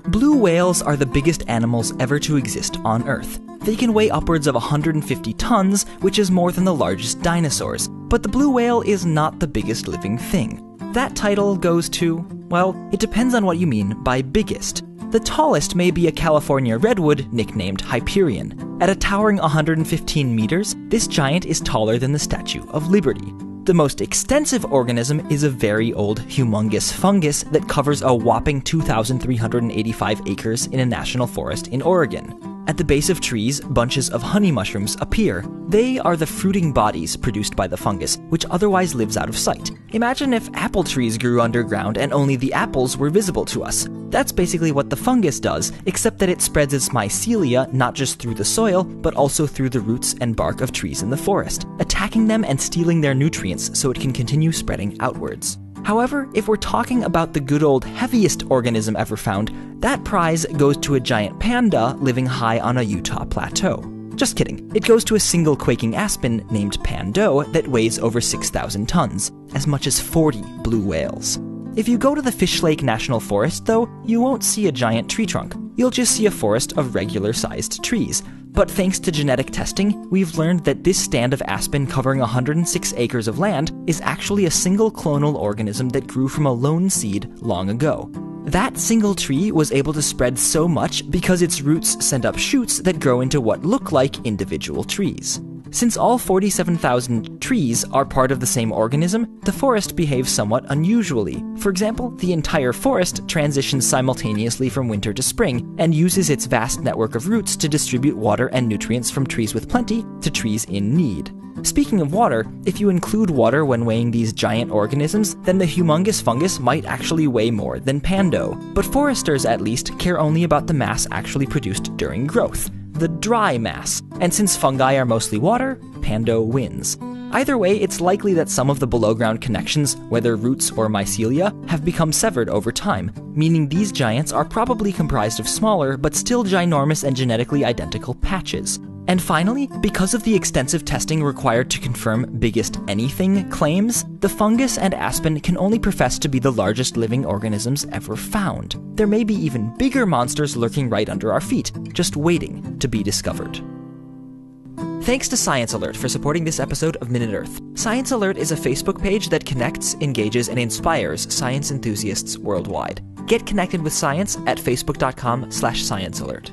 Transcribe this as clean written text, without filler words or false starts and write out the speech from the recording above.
Blue whales are the biggest animals ever to exist on Earth. They can weigh upwards of 150 tons, which is more than the largest dinosaurs. But the blue whale is not the biggest living thing. That title goes to, well, it depends on what you mean by biggest. The tallest may be a California redwood nicknamed Hyperion. At a towering 115 meters, this giant is taller than the Statue of Liberty. The most extensive organism is a very old, humongous fungus that covers a whopping 2,385 acres in a national forest in Oregon. At the base of trees, bunches of honey mushrooms appear. They are the fruiting bodies produced by the fungus, which otherwise lives out of sight. Imagine if apple trees grew underground and only the apples were visible to us. That's basically what the fungus does, except that it spreads its mycelia not just through the soil, but also through the roots and bark of trees in the forest, attacking them and stealing their nutrients so it can continue spreading outwards. However, if we're talking about the good old heaviest organism ever found, that prize goes to a giant panda living high on a Utah plateau. Just kidding, it goes to a single quaking aspen named Pando that weighs over 6,000 tons, as much as 40 blue whales. If you go to the Fish Lake National Forest, though, you won't see a giant tree trunk. You'll just see a forest of regular-sized trees. But thanks to genetic testing, we've learned that this stand of aspen covering 106 acres of land is actually a single clonal organism that grew from a lone seed long ago. That single tree was able to spread so much because its roots send up shoots that grow into what look like individual trees. Since all 47,000 trees are part of the same organism, the forest behaves somewhat unusually. For example, the entire forest transitions simultaneously from winter to spring and uses its vast network of roots to distribute water and nutrients from trees with plenty to trees in need. Speaking of water, if you include water when weighing these giant organisms, then the humongous fungus might actually weigh more than Pando. But foresters, at least, care only about the mass actually produced during growth, the dry mass. And since fungi are mostly water, Pando wins. Either way, it's likely that some of the below-ground connections, whether roots or mycelia, have become severed over time, meaning these giants are probably comprised of smaller, but still ginormous and genetically identical patches. And finally, because of the extensive testing required to confirm biggest anything claims, the fungus and aspen can only profess to be the largest living organisms ever found. There may be even bigger monsters lurking right under our feet, just waiting to be discovered. Thanks to Science Alert for supporting this episode of Minute Earth. Science Alert is a Facebook page that connects, engages, and inspires science enthusiasts worldwide. Get connected with science at facebook.com/sciencealert.